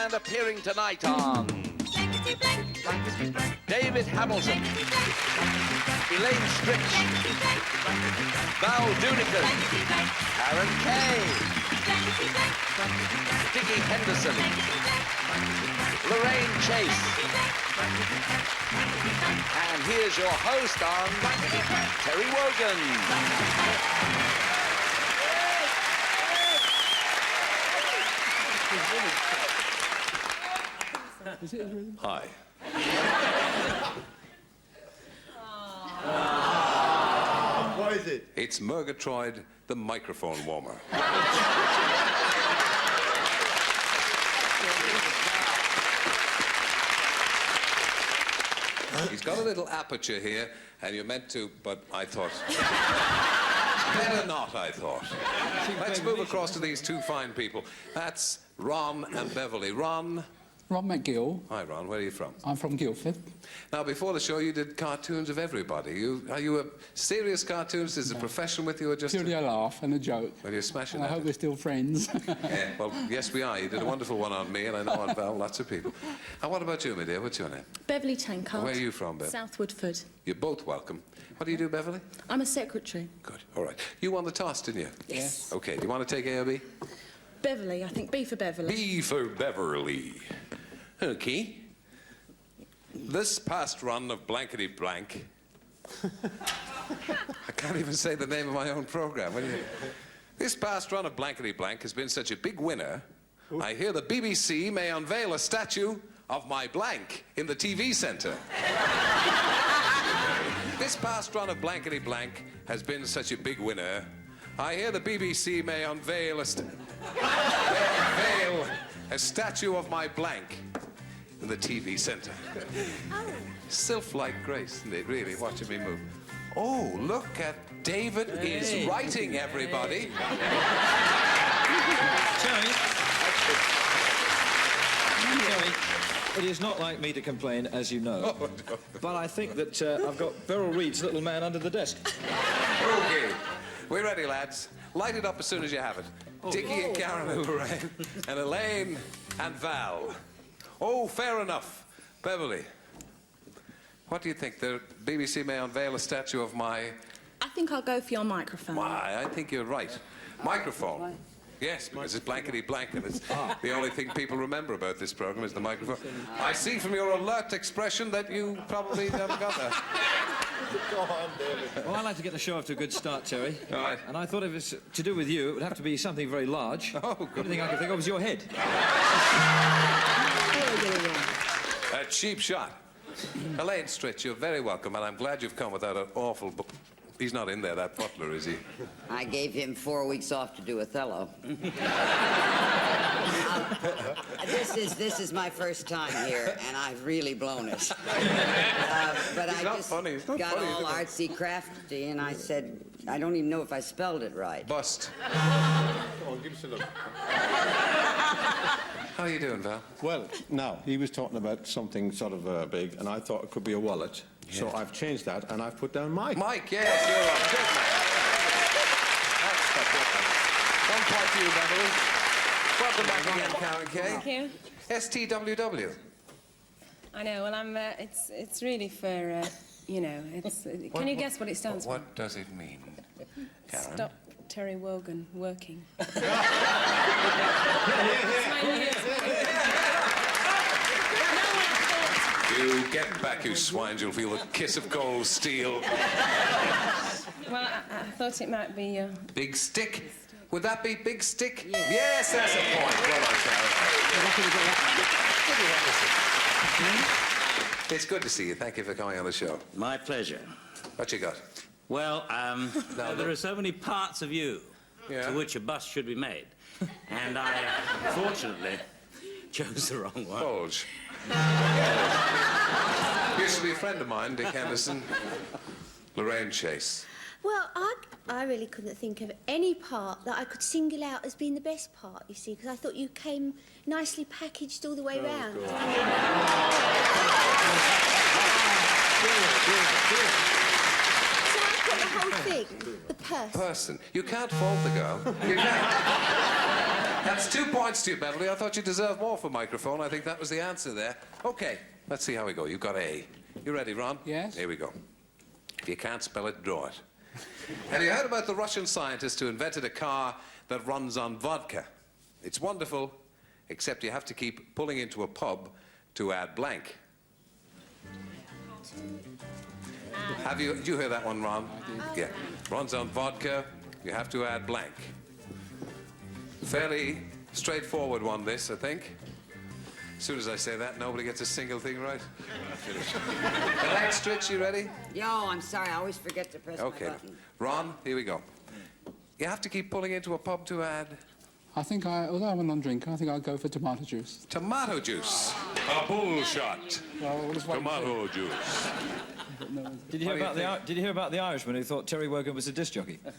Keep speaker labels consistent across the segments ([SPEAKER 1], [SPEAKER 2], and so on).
[SPEAKER 1] And appearing tonight on
[SPEAKER 2] Blankety Blank, Blankety Blank,
[SPEAKER 1] David Hamilton, Elaine Stritch, Doonican, Aaron Kaye, Dicky Henderson, Lorraine Chase. And here's your host on Terry Wogan.
[SPEAKER 3] Hi.
[SPEAKER 4] What is it?
[SPEAKER 3] It's Murgatroyd, the microphone warmer. He's got a little aperture here, and you're meant to, but I thought... Better not, I thought. Let's move across to these two fine people. That's Ron and Beverly. Ron
[SPEAKER 5] McGill.
[SPEAKER 3] Hi, Ron. Where are you from?
[SPEAKER 5] I'm from Guildford.
[SPEAKER 3] Now, before the show, you did cartoons of everybody. Are you a serious cartoonist? Is it a profession with you, or just...
[SPEAKER 5] Purely a laugh and a joke.
[SPEAKER 3] Well, you're smashing
[SPEAKER 5] and I
[SPEAKER 3] at
[SPEAKER 5] hope
[SPEAKER 3] it.
[SPEAKER 5] we're still friends.
[SPEAKER 3] Yeah, well, yes, we are. You did a wonderful one on me, and I know on Val, lots of people. And what about you, my dear? What's your name?
[SPEAKER 6] Beverly Tankard.
[SPEAKER 3] Where are you from, Bev?
[SPEAKER 6] South Woodford.
[SPEAKER 3] You're both welcome. What do you do, Beverly?
[SPEAKER 6] I'm a secretary.
[SPEAKER 3] Good. All right. You won the toss, didn't you?
[SPEAKER 6] Yes.
[SPEAKER 3] OK. Do you want to take A or B?
[SPEAKER 6] Beverly, I think B for Beverly.
[SPEAKER 3] B for Beverly. OK. This past run of Blankety Blank... I can't even say the name of my own programme. This past run of Blankety Blank has been such a big winner, I hear the BBC may unveil a statue of my blank in the TV centre. This past run of Blankety Blank has been such a big winner, I hear the BBC may unveil a statue of my blank in the TV centre. Sylph-like grace, isn't it, really, watching me move. Oh, look at David is writing, everybody.
[SPEAKER 7] Terry, it is not like me to complain, as you know.
[SPEAKER 3] Oh, no.
[SPEAKER 7] But I think that I've got Beryl Reid's little man under the desk.
[SPEAKER 3] OK. We're ready, lads. Light it up as soon as you have it. Dicky and Karen and Lorraine, and Elaine and Val. Oh, fair enough. Beverly, what do you think? The BBC may unveil a statue of my...
[SPEAKER 6] I think I'll go for your microphone.
[SPEAKER 3] Why, I think you're right. Microphone. Yes, because it's blankety blank, and it's the only thing people remember about this program is the microphone. I see from your alert expression that you probably haven't got that.
[SPEAKER 4] Go on, David.
[SPEAKER 7] Well, I'd like to get the show off to a good start, Terry.
[SPEAKER 3] All right.
[SPEAKER 7] And I thought if it's to do with you, it would have to be something very large.
[SPEAKER 3] Oh, good.
[SPEAKER 7] The only thing I could think of was your head.
[SPEAKER 3] A cheap shot. Elaine Stritch, you're very welcome, and I'm glad you've come without an awful... He's not in there, that butler, is he?
[SPEAKER 8] I gave him 4 weeks off to do Othello. This is my first time here, and I've really blown it. But
[SPEAKER 3] It's
[SPEAKER 8] I
[SPEAKER 3] not
[SPEAKER 8] just
[SPEAKER 3] funny. It's not
[SPEAKER 8] got
[SPEAKER 3] funny,
[SPEAKER 8] all
[SPEAKER 3] is it?
[SPEAKER 8] artsy, crafty, and I said, I don't even know if I spelled it right.
[SPEAKER 3] Bust.
[SPEAKER 4] Come on, give us a look.
[SPEAKER 3] How are you doing, Val?
[SPEAKER 4] Well, now, he was talking about something sort of big, and I thought it could be a wallet. Yeah. So I've changed that, and I've put down Mike.
[SPEAKER 3] Mike, yes, you're on. Good, man. One point to you, Beverly. Welcome back again, Karen Kaye.
[SPEAKER 9] Thank you.
[SPEAKER 3] STWW.
[SPEAKER 9] I know. Well, I'm. It's really for you know. It's. Can you guess what it stands for?
[SPEAKER 3] What does it mean, Karen?
[SPEAKER 9] Stop Terry Wogan working.
[SPEAKER 3] You get back, you swines. You'll feel the kiss of cold steel.
[SPEAKER 9] Well, I thought it might be.
[SPEAKER 3] Big stick. Would that be big stick? Yes, that's a point. Well done, Karen. It's good to see you. Thank you for coming on the show.
[SPEAKER 10] My pleasure.
[SPEAKER 3] What you got?
[SPEAKER 10] Well, there are so many parts of you
[SPEAKER 3] Yeah.
[SPEAKER 10] to which a bust should be made. And I, fortunately, chose the wrong one.
[SPEAKER 3] Bulge. Used to be a friend of mine, Dick Henderson. Lorraine Chase.
[SPEAKER 2] Well, I really couldn't think of any part that I could single out as being the best part, you see, because I thought you came nicely packaged all the way round.
[SPEAKER 3] Good.
[SPEAKER 2] So I've got the whole thing, the person.
[SPEAKER 3] Person. You can't fault the girl. You can't. That's 2 points to you, Beverly. I thought you deserved more for microphone. I think that was the answer there. Okay, let's see how we go. You've got A. You ready, Ron?
[SPEAKER 5] Yes.
[SPEAKER 3] Here we go. If you can't spell it, draw it. Have you heard about the Russian scientist who invented a car that runs on vodka? It's wonderful, except you have to keep pulling into a pub to add blank. Did you hear that one, Ron? Yeah. Runs on vodka, you have to add blank. Fairly straightforward one, this, I think. As soon as I say that, nobody gets a single thing right. Elaine, Stritch, you ready?
[SPEAKER 8] Yo, I'm sorry, I always forget to press my button.
[SPEAKER 3] Ron, here we go. You have to keep pulling into a pub to add...
[SPEAKER 5] I think although I'm a non-drinker, I think I'll go for tomato juice.
[SPEAKER 3] Tomato juice. A bullshot. Tomato juice.
[SPEAKER 7] Did you hear about the Irishman who thought Terry Wogan was a disc jockey? Well,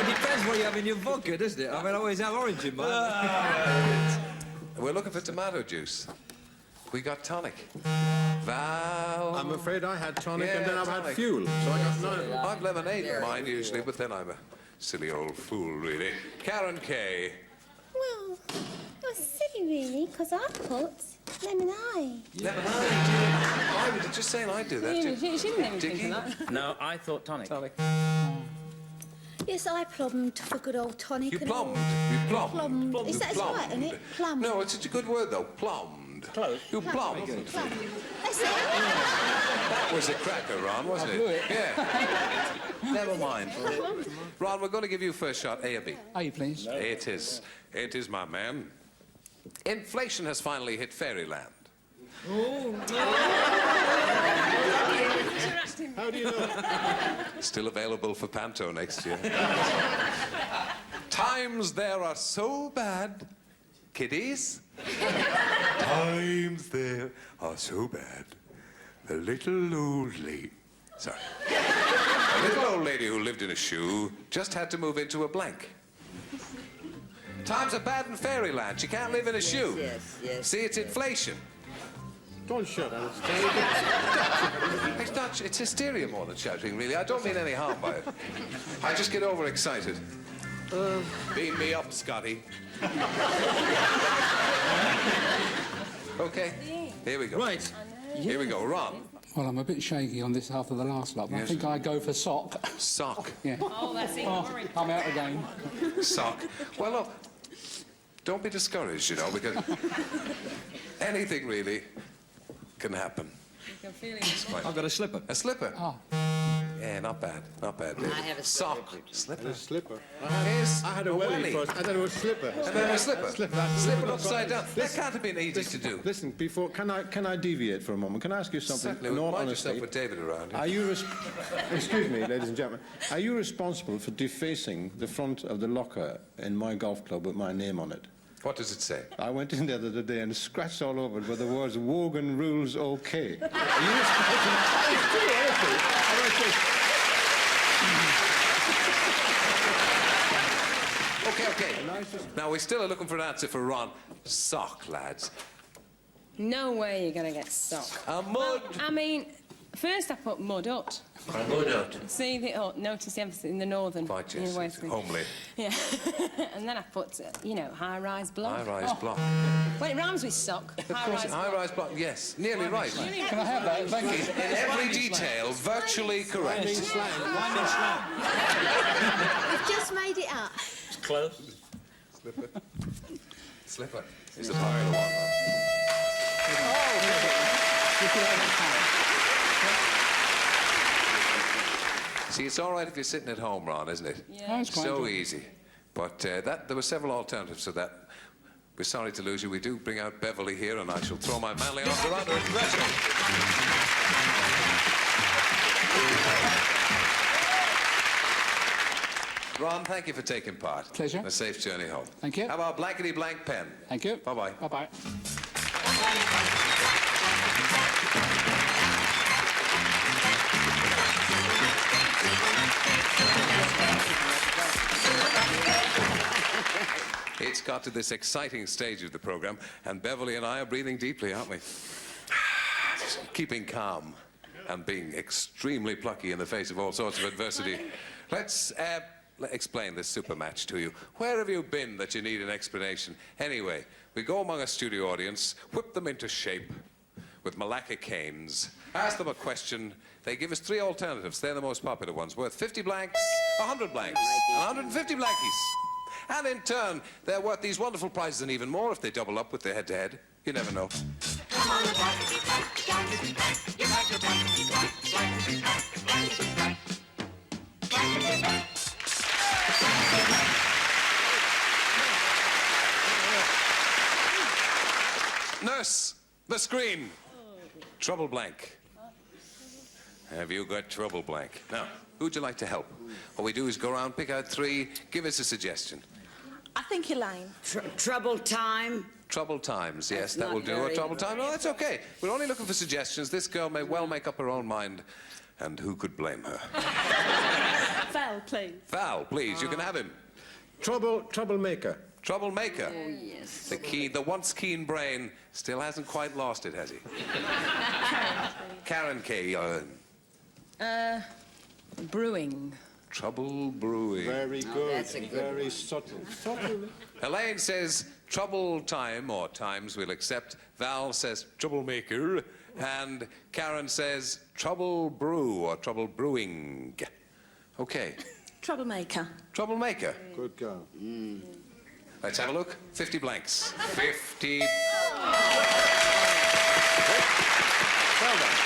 [SPEAKER 7] it depends what you have in your vodka, doesn't it? I mean, I always have orange in mine.
[SPEAKER 3] We're looking for tomato juice. We got tonic. Val.
[SPEAKER 4] I'm afraid I had tonic and then I've
[SPEAKER 3] tonic.
[SPEAKER 4] had fuel, so I got none.
[SPEAKER 3] I've lemonade in mine usually, but then I'm a silly old fool, really. Karen Kaye.
[SPEAKER 2] Well, it was silly, really, because I put lemonade.
[SPEAKER 3] I was just saying I'd do that.
[SPEAKER 9] She didn't even
[SPEAKER 3] Dicky?
[SPEAKER 9] think of that.
[SPEAKER 10] No, I thought tonic.
[SPEAKER 2] Yes, I plumbed for good old tonic.
[SPEAKER 3] You
[SPEAKER 2] and
[SPEAKER 3] plumbed.
[SPEAKER 2] all.
[SPEAKER 3] You plumbed.
[SPEAKER 2] Plumbed. Is that right, isn't it? Plumbed.
[SPEAKER 3] No, it's a good word, though. Plumbed.
[SPEAKER 10] Close.
[SPEAKER 3] You plumbed.
[SPEAKER 2] That's it.
[SPEAKER 3] That was a cracker, Ron, wasn't it? Yeah. Never mind. Ron, we're going to give you first shot, A or B.
[SPEAKER 5] A, please.
[SPEAKER 3] It is. It is, my man. Inflation has finally hit fairyland.
[SPEAKER 4] How do you know?
[SPEAKER 3] Still available for Panto next year. Times there are so bad, kiddies. Times there are so bad. The little old lady... Sorry. A little old lady who lived in a shoe just had to move into a blank. Times are bad in fairyland. She can't live in a shoe.
[SPEAKER 8] Yes.
[SPEAKER 3] See, it's inflation.
[SPEAKER 4] Don't shut up.
[SPEAKER 3] It's not. It's hysteria more than shouting, really. I don't mean any harm by it. I just get overexcited. Beam me up, Scotty. Okay. Here we go.
[SPEAKER 7] Right.
[SPEAKER 3] Here we go. Ron.
[SPEAKER 5] Well, I'm a bit shaky on this after the last lot, but
[SPEAKER 3] Yes.
[SPEAKER 5] I think I go for sock.
[SPEAKER 3] Sock.
[SPEAKER 5] Yeah.
[SPEAKER 9] Oh, that's it. Worry.
[SPEAKER 5] I'm out again.
[SPEAKER 3] Sock. Well, look. Don't be discouraged, you know, because anything really can happen.
[SPEAKER 9] You can feel it.
[SPEAKER 7] I've got a slipper.
[SPEAKER 3] A slipper.
[SPEAKER 5] Oh.
[SPEAKER 3] Yeah, not bad. Not bad, baby.
[SPEAKER 8] I have a
[SPEAKER 3] sock.
[SPEAKER 8] slipper.
[SPEAKER 3] Slipper.
[SPEAKER 4] A slipper.
[SPEAKER 3] Yes.
[SPEAKER 4] I had a welly first, and then it was slipper.
[SPEAKER 3] And then a slipper.
[SPEAKER 4] Slipper
[SPEAKER 3] Upside down. That can't have been easy to do.
[SPEAKER 4] Listen, before, can I deviate for a moment? Can I ask you something?
[SPEAKER 3] Certainly.
[SPEAKER 4] In all
[SPEAKER 3] Mind
[SPEAKER 4] honesty,
[SPEAKER 3] yourself with David around.
[SPEAKER 4] are you... Excuse me, ladies and gentlemen. Are you responsible for defacing the front of the locker in my golf club with my name on it?
[SPEAKER 3] What does it say?
[SPEAKER 4] I went in there the other day and scratched all over it with the words Wogan rules OK. Are you responsible? It's too awful.
[SPEAKER 3] Okay. Now, we still are looking for an answer for Ron. Sock, lads.
[SPEAKER 9] No way you're going to get sock.
[SPEAKER 3] A mud.
[SPEAKER 9] I mean, first I put mud ut.
[SPEAKER 10] Mud out.
[SPEAKER 9] See the ut, notice the emphasis in the northern.
[SPEAKER 3] Quite,
[SPEAKER 9] in
[SPEAKER 3] yes.
[SPEAKER 9] the West Wing.
[SPEAKER 3] Homely.
[SPEAKER 9] Yeah. And then I put, high-rise block.
[SPEAKER 3] High-rise block.
[SPEAKER 9] Well, it rhymes with sock.
[SPEAKER 3] Of course,
[SPEAKER 9] High-rise block.
[SPEAKER 3] high-rise block. Yes, nearly right.
[SPEAKER 5] Can I have that? Thank you.
[SPEAKER 3] In every detail, virtually correct.
[SPEAKER 2] We've just made it up.
[SPEAKER 10] Close.
[SPEAKER 3] Slipper is the popular one. See, it's all right if you're sitting at home, Ron, isn't it?
[SPEAKER 9] Yeah.
[SPEAKER 5] It's quite
[SPEAKER 3] So
[SPEAKER 5] good.
[SPEAKER 3] easy. But there were several alternatives to that. We're sorry to lose you. We do bring out Beverly here, and I shall throw my manly arms around her. Ron, thank you for taking part.
[SPEAKER 5] Pleasure.
[SPEAKER 3] A safe journey home.
[SPEAKER 5] Thank you.
[SPEAKER 3] Have our Blankety Blank pen.
[SPEAKER 5] Thank you.
[SPEAKER 3] Bye-bye.
[SPEAKER 5] Bye-bye.
[SPEAKER 3] It's got to this exciting stage of the program, and Beverly and I are breathing deeply, aren't we? Keeping calm and being extremely plucky in the face of all sorts of adversity. Let's explain this super match to you. Where have you been that you need an explanation? Anyway, we go among a studio audience, whip them into shape with Malacca canes, ask them a question. They give us 3 alternatives. They're the most popular ones, worth 50 blanks, 100 blanks, and 150 blankies. And in turn, they're worth these wonderful prizes and even more if they double up with their head-to-head. You never know.
[SPEAKER 1] Come on, Blankety Blank, Blankety Blank. You have your Blankety Blank, Blankety Blank, Blankety Blank. Blankety Blank.
[SPEAKER 3] Nurse, the screen. Trouble blank. Have you got trouble blank? Now, who'd you like to help? What we do is go around, pick out 3, give us a suggestion.
[SPEAKER 6] I think Elaine.
[SPEAKER 8] Troubled time.
[SPEAKER 3] Troubled times, yes,
[SPEAKER 8] That's
[SPEAKER 3] that
[SPEAKER 8] not
[SPEAKER 3] will do. A
[SPEAKER 8] very-
[SPEAKER 3] troubled time. No, that's okay. We're only looking for suggestions. This girl may well make up her own mind, and who could blame her?
[SPEAKER 6] Val, please.
[SPEAKER 3] Val, please, you can have him.
[SPEAKER 4] Troublemaker.
[SPEAKER 3] Troublemaker.
[SPEAKER 8] Oh, yes.
[SPEAKER 3] The once keen brain still hasn't quite lost it, has he? Karen Kaye.
[SPEAKER 9] Brewing.
[SPEAKER 3] Trouble brewing.
[SPEAKER 4] Very good.
[SPEAKER 8] That's a good
[SPEAKER 4] Very
[SPEAKER 8] one.
[SPEAKER 4] subtle. Subtle.
[SPEAKER 3] Elaine says trouble time, or times we'll accept. Val says troublemaker. And Karen says trouble brew, or trouble brewing. Okay.
[SPEAKER 6] Troublemaker.
[SPEAKER 3] Troublemaker.
[SPEAKER 4] Good girl.
[SPEAKER 3] Let's have a look. 50 blanks. 50. Well done.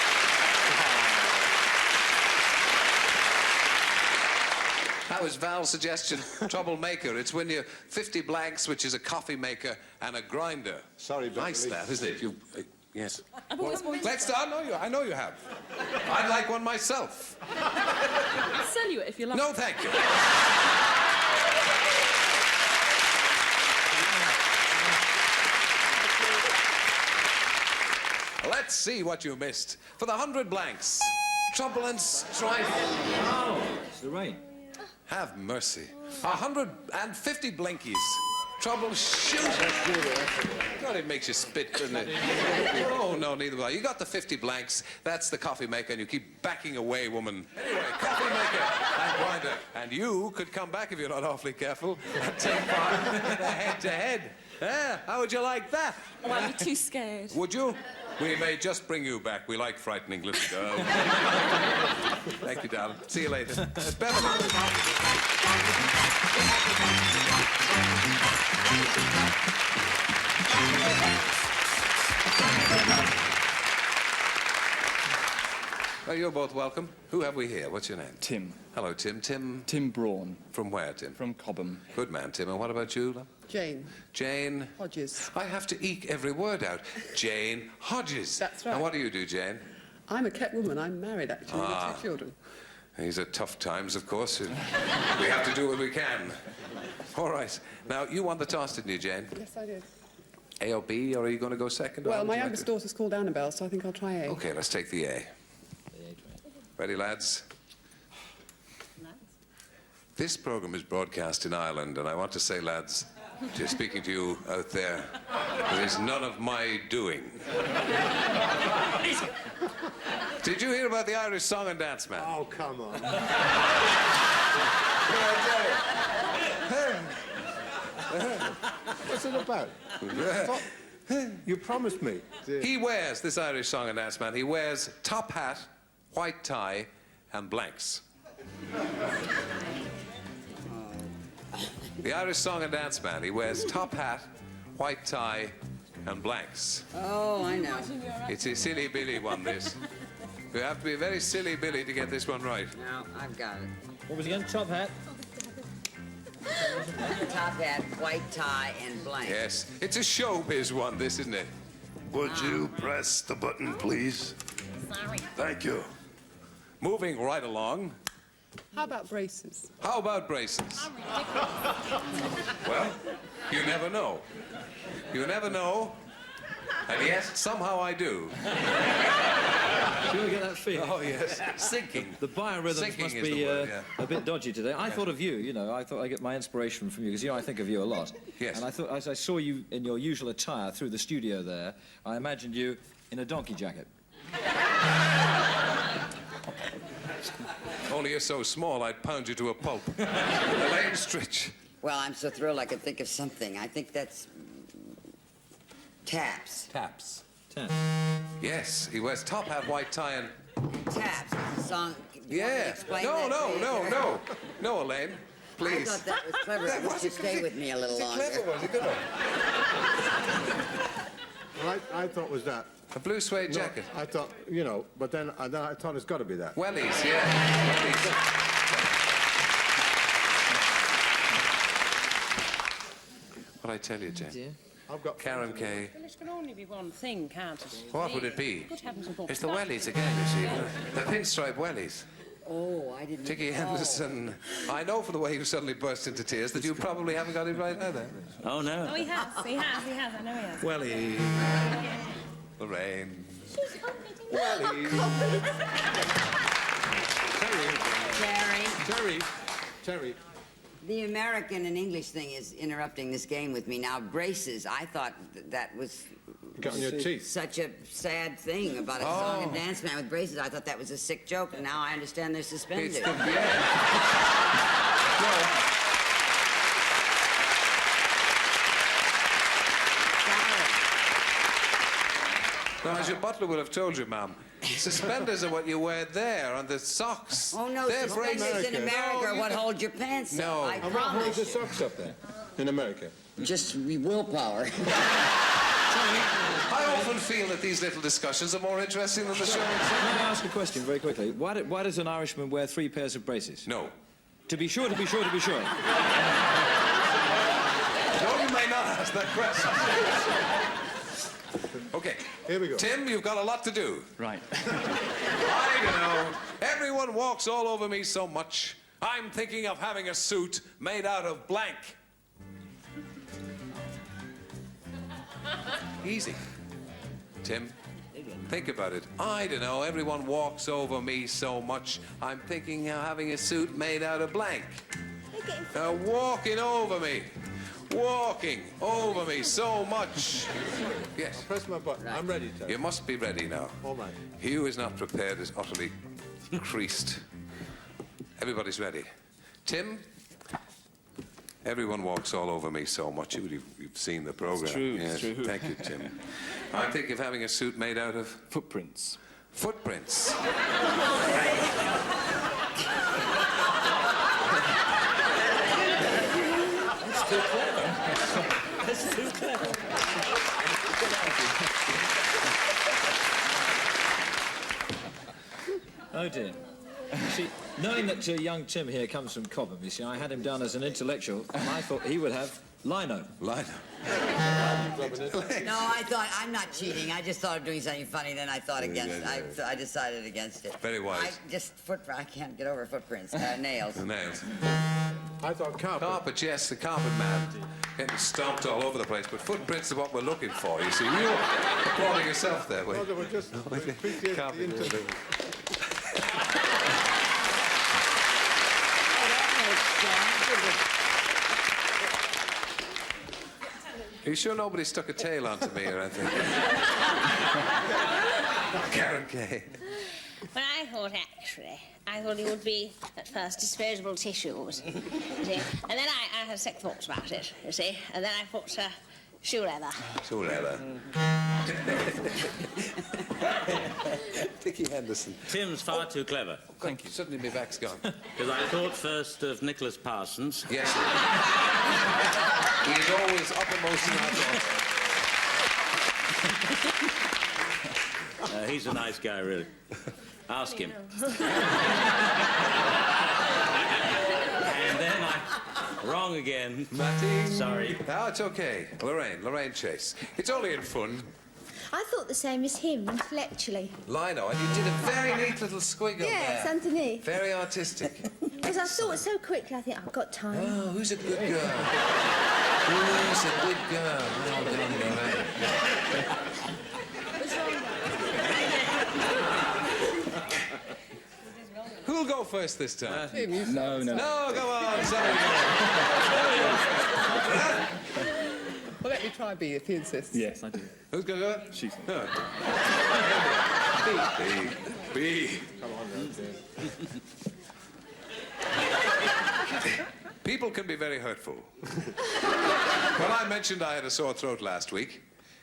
[SPEAKER 3] That was Val's suggestion, troublemaker. It's when you're 50 blanks, which is a coffee maker and a grinder.
[SPEAKER 4] Sorry, Beverly.
[SPEAKER 3] Nice that, isn't it? Yes.
[SPEAKER 6] I've always wanted
[SPEAKER 3] Let's start. I know you have. I'd like one myself.
[SPEAKER 6] to sell you it if you like.
[SPEAKER 3] No, thank you. Let's see what you missed. For the 100 blanks, trouble and strife.
[SPEAKER 7] Oh, it's Lorraine.
[SPEAKER 3] Have mercy. 150 blinkies. Troubleshoot. God, it makes you spit, doesn't it? Oh, no, neither will I. You got the 50 blanks. That's the coffee maker, and you keep backing away, woman. Anyway, coffee maker and grinder. And you could come back if you're not awfully careful and take part in the head-to-head. Yeah, how would you like that?
[SPEAKER 6] Oh, I'd be too scared.
[SPEAKER 3] Would you? We may just bring you back. We like frightening little girls. Thank you, darling. See you later. Beverly. Well, you're both welcome. Who have we here? What's your name?
[SPEAKER 11] Tim.
[SPEAKER 3] Hello, Tim.
[SPEAKER 11] Tim Braun.
[SPEAKER 3] From where, Tim?
[SPEAKER 11] From Cobham.
[SPEAKER 3] Good man, Tim. And what about you, love?
[SPEAKER 12] Jane
[SPEAKER 3] Jane.
[SPEAKER 12] Hodges.
[SPEAKER 3] I have to eke every word out. Jane Hodges.
[SPEAKER 12] That's right.
[SPEAKER 3] And what do you do, Jane?
[SPEAKER 12] I'm a kept woman. I'm married, actually, with 2 children.
[SPEAKER 3] These are tough times, of course. We have to do what we can. All right. Now, you won the toss, didn't you, Jane?
[SPEAKER 12] Yes, I did.
[SPEAKER 3] A or B, or are you going to go second? or
[SPEAKER 12] Well,
[SPEAKER 3] would
[SPEAKER 12] my
[SPEAKER 3] you like
[SPEAKER 12] youngest
[SPEAKER 3] to-
[SPEAKER 12] daughter's called Annabelle, so I think I'll try A.
[SPEAKER 3] Okay, let's take the A. Ready, lads? This program is broadcast in Ireland, and I want to say, lads, just speaking to you out there, it is none of my doing. Did you hear about the Irish Song and Dance Man?
[SPEAKER 4] Oh, come on. What's it about? You promised me.
[SPEAKER 3] He wears, this Irish Song and Dance Man, he wears top hat, white tie, and blanks. The Irish Song and Dance Man, he wears top hat, white tie, and blanks.
[SPEAKER 8] Oh, I know.
[SPEAKER 3] It's a silly Billy one, this. You have to be a very silly Billy to get this one right.
[SPEAKER 8] No, I've got it.
[SPEAKER 7] What was again? Top hat?
[SPEAKER 8] Top hat, white tie, and blank.
[SPEAKER 3] Yes, it's a showbiz one, this, isn't it?
[SPEAKER 13] Would you press the button, please?
[SPEAKER 9] Sorry.
[SPEAKER 13] Thank you.
[SPEAKER 3] Moving right along.
[SPEAKER 12] How about braces?
[SPEAKER 3] How about braces? Well, you never know. You never know. And yes, somehow I do.
[SPEAKER 7] Do you get that feeling?
[SPEAKER 3] Oh, yes. Sinking.
[SPEAKER 7] The biorhythms
[SPEAKER 3] Sinking
[SPEAKER 7] must
[SPEAKER 3] is
[SPEAKER 7] be
[SPEAKER 3] the word, yeah.
[SPEAKER 7] a bit dodgy today. I thought of you, you know. I thought I get my inspiration from you, because, you know, I think of you a lot.
[SPEAKER 3] Yes.
[SPEAKER 7] And I thought, as I saw you in your usual attire through the studio there, I imagined you in a donkey jacket.
[SPEAKER 3] Oh, Only you're so small, I'd pound you to a pulp. Elaine Stritch.
[SPEAKER 8] Well, I'm so thrilled I could think of something. I think that's Taps.
[SPEAKER 3] Taps. Yes, he wears top hat, white tie, and...
[SPEAKER 8] Taps. The song. You want me to explain
[SPEAKER 3] No,
[SPEAKER 8] that
[SPEAKER 3] no,
[SPEAKER 8] to you?
[SPEAKER 3] no, no. No, Elaine. Please.
[SPEAKER 8] I thought that was clever. I wish you'd stay with me a little longer.
[SPEAKER 3] Clever was a good one.
[SPEAKER 4] Well, I thought was that.
[SPEAKER 3] A blue suede jacket.
[SPEAKER 4] I thought, you know, but then I thought it's got to be that.
[SPEAKER 3] Wellies, yeah. Wellies. What I tell you, Jen?
[SPEAKER 4] I've got
[SPEAKER 3] Karen Kaye.
[SPEAKER 9] Well, it can only be one thing, can't it?
[SPEAKER 3] What would it be?
[SPEAKER 9] Good heavens above.
[SPEAKER 3] It's the wellies again, you see. The pinstripe wellies.
[SPEAKER 8] Oh, I didn't.
[SPEAKER 3] Dicky Henderson. I know from the way you suddenly burst into tears that you probably haven't got it right either.
[SPEAKER 10] Oh, no.
[SPEAKER 9] Oh, he has. I know he has.
[SPEAKER 3] Welly. Lorraine.
[SPEAKER 4] Terry.
[SPEAKER 8] The American and English thing is interrupting this game with me. Now, braces, I thought that was
[SPEAKER 4] Got on your teeth.
[SPEAKER 8] such a sad thing about a song and dance man with braces. I thought that was a sick joke, and now I understand they're suspended.
[SPEAKER 3] It's the... Now, as your butler would have told you, ma'am, suspenders are what you wear there on the socks.
[SPEAKER 8] Oh, no,
[SPEAKER 3] They're
[SPEAKER 8] suspenders in America are what hold your pants up.
[SPEAKER 3] No.
[SPEAKER 8] I
[SPEAKER 4] And what holds
[SPEAKER 8] promise
[SPEAKER 4] the
[SPEAKER 8] you.
[SPEAKER 4] socks up there in America?
[SPEAKER 8] Just willpower.
[SPEAKER 3] I often feel that these little discussions are more interesting than the show
[SPEAKER 7] Can
[SPEAKER 3] itself.
[SPEAKER 7] I ask a question very quickly? Why does an Irishman wear 3 pairs of braces?
[SPEAKER 3] No.
[SPEAKER 7] To be sure, to be sure, to be sure.
[SPEAKER 3] No, you may not ask that question. Okay.
[SPEAKER 4] Here we go.
[SPEAKER 3] Tim, you've got a lot to do.
[SPEAKER 5] Right.
[SPEAKER 3] I don't know. Everyone walks all over me so much. I'm thinking of having a suit made out of blank. Easy. Tim, think about it. I don't know. Everyone walks over me so much. I'm thinking of having a suit made out of blank. They're walking over me. Walking over me so much. Yes.
[SPEAKER 4] Press my button. I'm ready, Terry.
[SPEAKER 3] You must be ready now.
[SPEAKER 4] All right.
[SPEAKER 3] Hugh is not prepared, is utterly creased. Everybody's ready. Tim? Everyone walks all over me so much. You've seen the program.
[SPEAKER 5] It's true,
[SPEAKER 3] Yes.
[SPEAKER 5] it's true.
[SPEAKER 3] Thank you, Tim. I'm thinking of having a suit made out of
[SPEAKER 5] Footprints.
[SPEAKER 3] footprints.
[SPEAKER 7] Oh, dear. See, knowing that young Tim here comes from Cobham, you see, I had him down as an intellectual, and I thought he would have lino.
[SPEAKER 3] Lino.
[SPEAKER 8] No, I thought, I'm not cheating. I just thought of doing something funny, then I thought against it. I decided against it.
[SPEAKER 3] Very wise.
[SPEAKER 8] I can't get over footprints, nails.
[SPEAKER 3] The nails.
[SPEAKER 4] I thought carpet.
[SPEAKER 3] Carpet, yes, the carpet man. Getting stomped all over the place, but footprints are what we're looking for, you see. You were applauding yourself there, were
[SPEAKER 4] Oh,
[SPEAKER 3] you?
[SPEAKER 4] they were just appreciate the interview.
[SPEAKER 3] Are you sure nobody stuck a tail onto me or anything? Karen Kaye.
[SPEAKER 2] Well, I thought it would be at first disposable tissues, you see. And then I had second thoughts about it, you see. And then I thought shoe leather.
[SPEAKER 3] Shoe leather. Dicky Henderson.
[SPEAKER 10] Tim's far too clever.
[SPEAKER 3] Thank you. Suddenly my back's gone.
[SPEAKER 10] Because I thought first of Nicholas Parsons.
[SPEAKER 3] Yes. He is always uppermost in our thoughts.
[SPEAKER 10] He's a nice guy, really. Ask him. And then wrong again.
[SPEAKER 3] Matty.
[SPEAKER 10] Sorry.
[SPEAKER 3] No, it's okay. Lorraine Chase. It's only in fun.
[SPEAKER 2] I thought the same as him, intellectually.
[SPEAKER 3] Lino, and you did a very neat little squiggle
[SPEAKER 2] Yes,
[SPEAKER 3] there.
[SPEAKER 2] underneath.
[SPEAKER 3] Very artistic.
[SPEAKER 2] Because I saw it so quickly, I think, I've got time.
[SPEAKER 3] Oh, who's a good girl? Who's a good girl? Well done, Lorraine. Who'll go first this time?
[SPEAKER 5] No.
[SPEAKER 3] No, go on, somebody
[SPEAKER 12] Well, let me try B if he insists.
[SPEAKER 5] Yes, I do.
[SPEAKER 3] Who's going to go?
[SPEAKER 5] She's
[SPEAKER 3] No. B.
[SPEAKER 4] Come on, now, dear.
[SPEAKER 3] People can be very hurtful. When I mentioned I had a sore throat last week,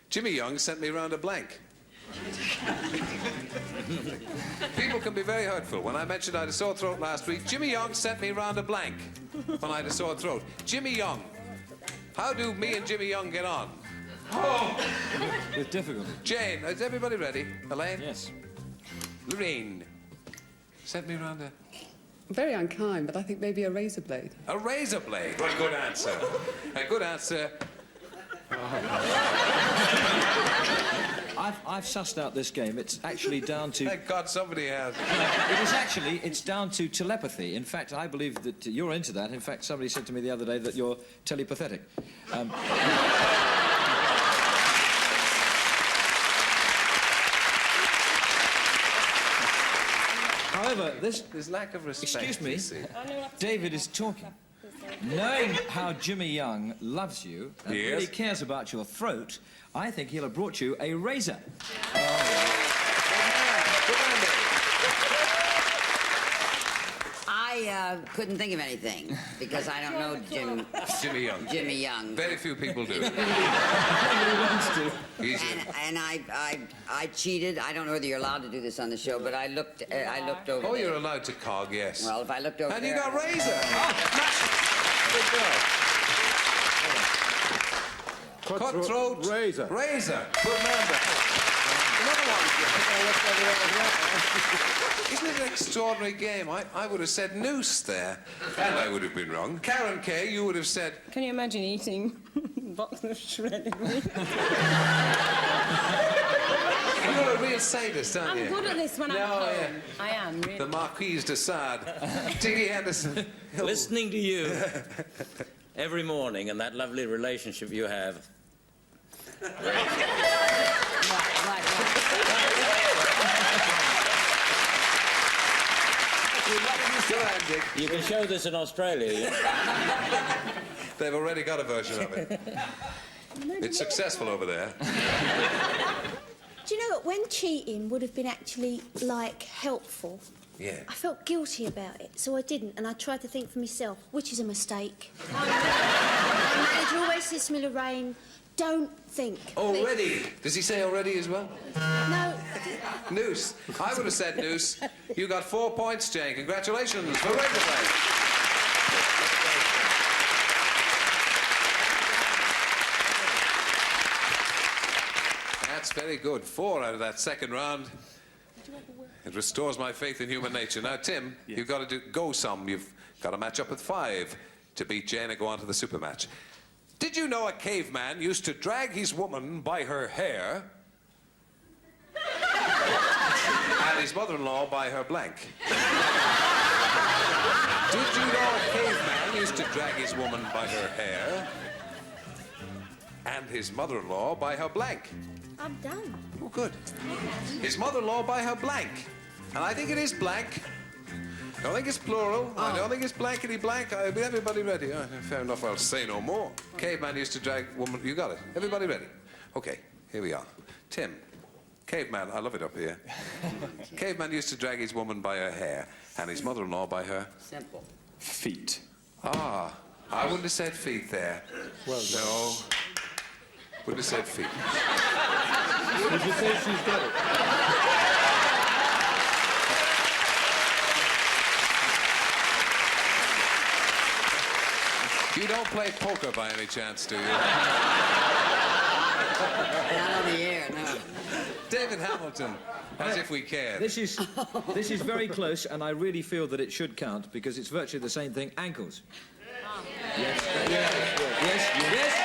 [SPEAKER 3] Jimmy Young sent me round a blank. People can be very hurtful. When I mentioned I had a sore throat last week, Jimmy Young sent me round a blank when I had a sore throat. Jimmy Young. How do me and Jimmy Young get on? Oh!
[SPEAKER 7] With difficulty.
[SPEAKER 3] Jane, is everybody ready? Elaine?
[SPEAKER 7] Yes.
[SPEAKER 3] Lorraine. Sent me round a...
[SPEAKER 12] Very unkind, but I think maybe a razor blade.
[SPEAKER 3] A razor blade. A good answer. A good answer.
[SPEAKER 7] I've sussed out this game. It's actually down to...
[SPEAKER 3] Thank God somebody has.
[SPEAKER 7] It's down to telepathy. In fact, I believe that you're into that. In fact, somebody said to me the other day that you're telepathetic. However,
[SPEAKER 3] there's lack of respect.
[SPEAKER 7] Excuse me,
[SPEAKER 3] you see.
[SPEAKER 7] David is talking. Knowing how Jimmy Young loves you and
[SPEAKER 3] Yes.
[SPEAKER 7] really cares about your throat, I think he'll have brought you a razor.
[SPEAKER 8] I couldn't think of anything because I don't know
[SPEAKER 3] Jimmy Young.
[SPEAKER 8] Jimmy Young.
[SPEAKER 3] Very few people do.
[SPEAKER 8] And I cheated. I don't know whether you're allowed to do this on the show, but I looked over.
[SPEAKER 3] Oh,
[SPEAKER 8] there.
[SPEAKER 3] you're allowed to cog, yes.
[SPEAKER 8] Well, if I looked over
[SPEAKER 3] And
[SPEAKER 8] there,
[SPEAKER 3] you got razor. Good girl. Cutthroat.
[SPEAKER 4] Razor.
[SPEAKER 3] Razor. Good man. Another one. Isn't it an extraordinary game? I would have said noose there, and I would have been wrong. Karen Kaye, you would have said...
[SPEAKER 9] Can you imagine eating a box of shredded meat?
[SPEAKER 3] You're a real sadist, aren't you?
[SPEAKER 9] I'm good at this when I'm home.
[SPEAKER 3] Yeah.
[SPEAKER 9] I am, really.
[SPEAKER 3] The Marquise de Sade. Dicky Henderson.
[SPEAKER 10] Listening to you every morning and that lovely relationship you have. You can show this in Australia.
[SPEAKER 3] They've already got a version of it. It's successful over there.
[SPEAKER 11] Do you know that when cheating would have been actually, like, helpful,
[SPEAKER 3] Yeah.
[SPEAKER 11] I felt guilty about it, so I didn't, and I tried to think for myself, which is a mistake. My manager always says to me, Lorraine, don't think.
[SPEAKER 3] Already? Does he say already as well?
[SPEAKER 11] No.
[SPEAKER 3] Noose. I would have said noose. You got 4 points, Jane. Congratulations. For razor blade. That's very good. 4 out of that second round. It restores my faith in human nature. Now, Tim, you've got to go some. You've got to match up with 5 to beat Jane and go on to the super match. Did you know a caveman used to drag his woman by her hair and his mother-in-law by her blank? Did you know a caveman used to drag his woman by her hair and his mother-in-law by her blank?
[SPEAKER 11] I'm done.
[SPEAKER 3] Oh, good. His mother-in-law by her blank. And I think it is blank. I don't think it's plural. I don't think it's blankety blank. Everybody ready? Oh, fair enough, I'll say no more. Caveman used to drag woman... You got it. Everybody ready? Okay, here we are. Tim. Caveman, I love it up here. Caveman used to drag his woman by her hair and his mother-in-law by her...
[SPEAKER 8] Simple.
[SPEAKER 3] Feet. Ah, I wouldn't have said feet there. Well, no. Wouldn't have said feet.
[SPEAKER 4] Did you say she's got it?
[SPEAKER 3] You don't play poker by any chance, do you?
[SPEAKER 8] Not on the air, no.
[SPEAKER 3] David Hamilton, as if we cared.
[SPEAKER 7] This is very close, and I really feel that it should count because it's virtually the same thing. Ankles. Yes. Yes. Yes. Yes.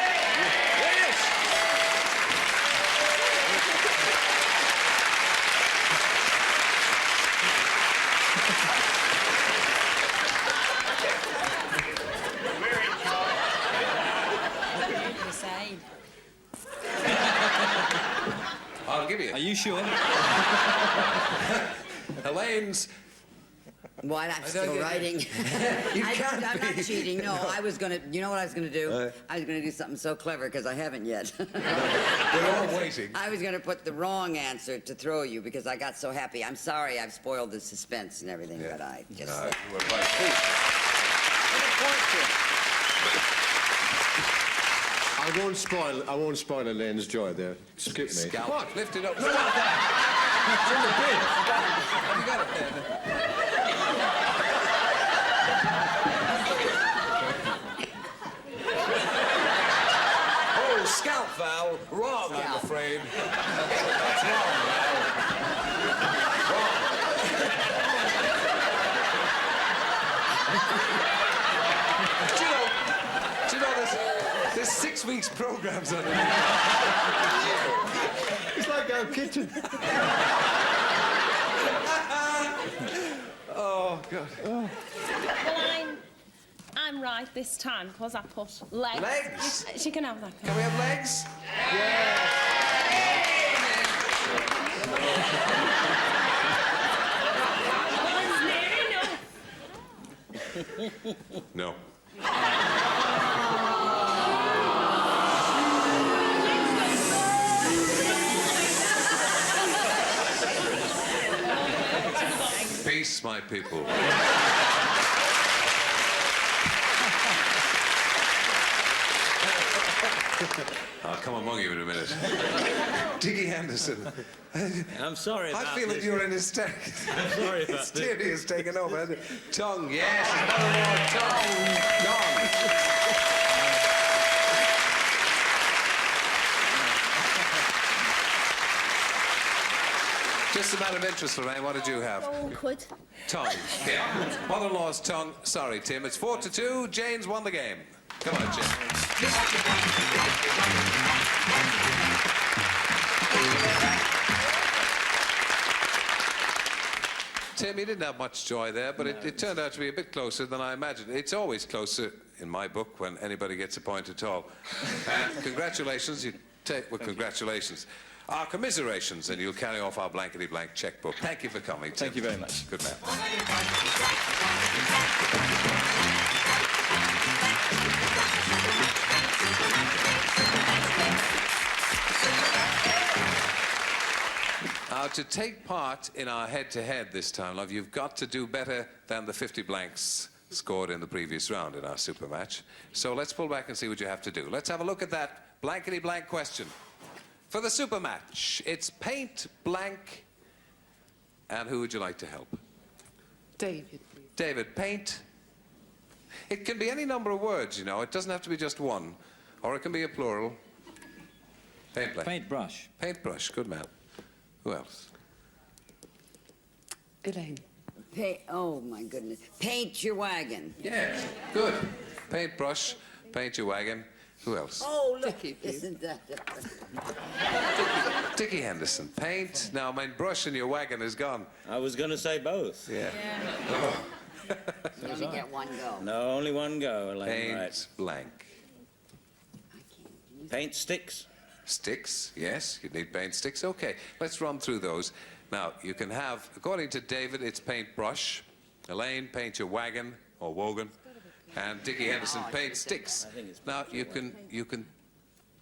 [SPEAKER 3] I'll give you.
[SPEAKER 7] Are you sure?
[SPEAKER 3] Elaine's...
[SPEAKER 8] What? I'm still writing. I'm not cheating. No, I was going to... You know what I was going to do? I was going to do something so clever because I haven't yet.
[SPEAKER 3] We're all waiting.
[SPEAKER 8] I was going to put the wrong answer to throw you because I got so happy. I'm sorry I've spoiled the suspense and everything, but I just...
[SPEAKER 3] You were right.
[SPEAKER 4] I won't spoil Elaine's joy there. Skip me.
[SPEAKER 3] Scalp. Lift it up. Look at that. It's in the bin. Have you got it there? Oh, scalp, Val. Wrong, I'm afraid. That's wrong, Val. Wrong. Do you know there's 6 weeks programs on it.
[SPEAKER 4] It's like our kitchen.
[SPEAKER 3] Oh, God. Oh.
[SPEAKER 9] Well, I'm right this time, because I put legs.
[SPEAKER 3] Legs?
[SPEAKER 9] She can have that.
[SPEAKER 3] Can we have legs? No. Peace, my people. I'll come among you in a minute. Dicky Henderson.
[SPEAKER 7] I'm sorry about
[SPEAKER 3] I feel that you're in hysterics.
[SPEAKER 7] I'm sorry about this.
[SPEAKER 3] Hysteria has taken over. Tongue, yes. Another more tongue. Gone. Just a matter of interest, Lorraine, what did you have?
[SPEAKER 11] Awkward.
[SPEAKER 3] Tongue. Yeah. Mother-in-law's tongue. Sorry, Tim. It's 4-2. Jane's won the game. Come on, Jane. Tim, you didn't have much joy there, but it turned out to be a bit closer than I imagined. It's always closer, in my book, when anybody gets a point at all. Congratulations. Congratulations. Our commiserations, and you'll carry off our Blankety Blank checkbook. Thank you for coming, Tim.
[SPEAKER 7] Thank you very much.
[SPEAKER 3] Good man. Now, to take part in our head-to-head this time, love, you've got to do better than the 50 blanks scored in the previous round in our super match. So let's pull back and see what you have to do. Let's have a look at that Blankety Blank question. For the super match, it's paint blank. And who would you like to help?
[SPEAKER 12] David.
[SPEAKER 3] David, paint. It can be any number of words, you know. It doesn't have to be just one. Or it can be a plural. Paint blank.
[SPEAKER 7] Paintbrush.
[SPEAKER 3] Paintbrush, good man. Who else?
[SPEAKER 12] Elaine.
[SPEAKER 8] Oh, my goodness. Paint your wagon.
[SPEAKER 3] Yeah, good. Paintbrush, paint your wagon. Who else?
[SPEAKER 8] Oh, look.
[SPEAKER 12] Dicky, please.
[SPEAKER 8] Isn't that...
[SPEAKER 3] Dicky Henderson. Paint. Now, my brush in your wagon is gone.
[SPEAKER 7] I was going to say both.
[SPEAKER 3] Yeah.
[SPEAKER 8] You only get one go.
[SPEAKER 7] No, only one go, Elaine.
[SPEAKER 3] Paint
[SPEAKER 7] Right.
[SPEAKER 3] blank.
[SPEAKER 7] Paint sticks.
[SPEAKER 3] Sticks, yes. You need paint sticks. Okay, let's run through those. Now, you can have, according to David, it's paintbrush. Elaine, paint your wagon, or Wogan. And Dicky Henderson, paint sticks. Now, you can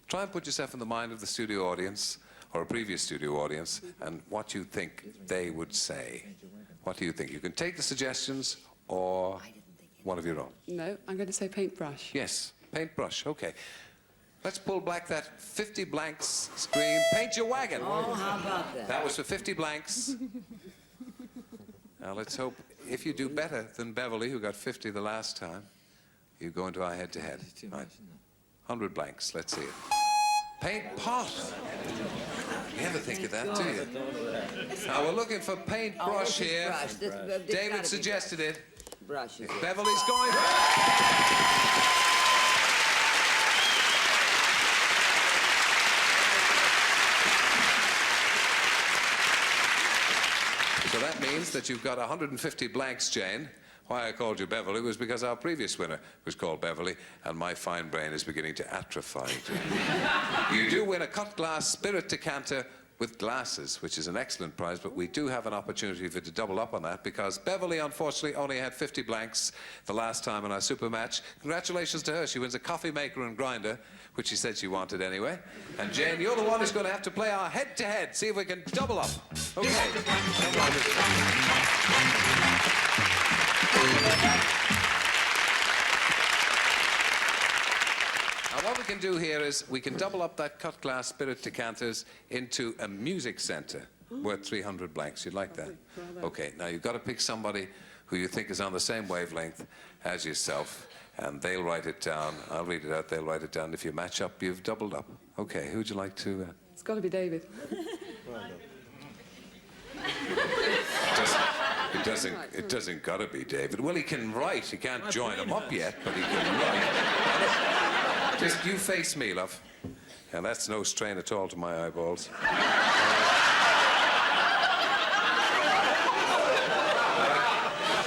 [SPEAKER 3] try and put yourself in the mind of the studio audience, or a previous studio audience, and what you think they would say. What do you think? You can take the suggestions, or one of your own.
[SPEAKER 12] No, I'm going to say paintbrush.
[SPEAKER 3] Yes, paintbrush, okay. Let's pull back that 50 blanks screen. Paint your wagon.
[SPEAKER 8] Oh, how about that?
[SPEAKER 3] That was for 50 blanks. Now, let's hope if you do better than Beverly, who got 50 the last time, you go into our head-to-head. Right. 100 blanks. Let's see it. Paint pot. You ever think of that, do you? Now, we're looking for paintbrush here.
[SPEAKER 8] Brush.
[SPEAKER 3] David suggested it.
[SPEAKER 8] Brush.
[SPEAKER 3] Beverly's going. So that means that you've got 150 blanks, Jane. Why I called you Beverly was because our previous winner was called Beverly, and my fine brain is beginning to atrophy. You do win a cut glass spirit decanter with glasses, which is an excellent prize, but we do have an opportunity for you to double up on that because Beverly, unfortunately, only had 50 blanks the last time in our super match. Congratulations to her. She wins a coffee maker and grinder, which she said she wanted anyway. And Jane, you're the one who's going to have to play our head-to-head, see if we can double up. Okay. can do here is we can double up that cut glass spirit decanters into a music centre worth 300 blanks. You'd like that? Okay, now you've got to pick somebody who you think is on the same wavelength as yourself, and they'll write it down. I'll read it out, they'll write it down. If you match up, you've doubled up. Okay, who'd you like to...
[SPEAKER 12] It's got to be David.
[SPEAKER 3] It doesn't got to be David. Well, he can write. He can't join them up yet, but he can write. Just you face me, love. And that's no strain at all to my eyeballs.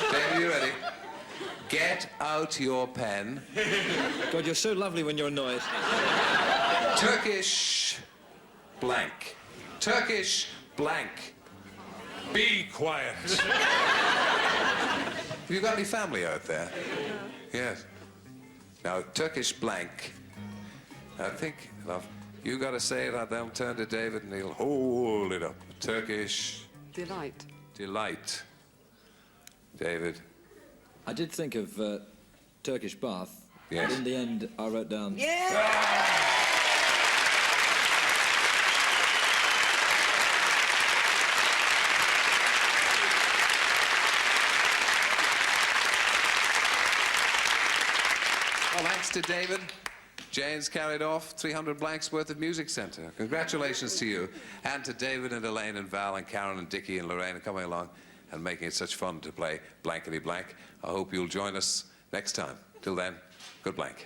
[SPEAKER 3] David, you ready? Get out your pen.
[SPEAKER 7] God, you're so lovely when you're annoyed.
[SPEAKER 3] Turkish blank. Turkish blank. Be quiet. Have you got any family out there? Yes. Now, Turkish blank. I think, love, you got to say it, and they'll turn to David and he'll hold it up. Turkish...
[SPEAKER 12] Delight.
[SPEAKER 3] Delight. David.
[SPEAKER 7] I did think of Turkish bath.
[SPEAKER 3] Yes.
[SPEAKER 7] In the end, I wrote down...
[SPEAKER 8] Yeah!
[SPEAKER 3] Well, thanks to David. Jane's carried off 300 blanks worth of music centre. Congratulations to you, and to David and Elaine and Val and Karen and Dicky and Lorraine coming along and making it such fun to play Blankety Blank. I hope you'll join us next time. Till then, good blank.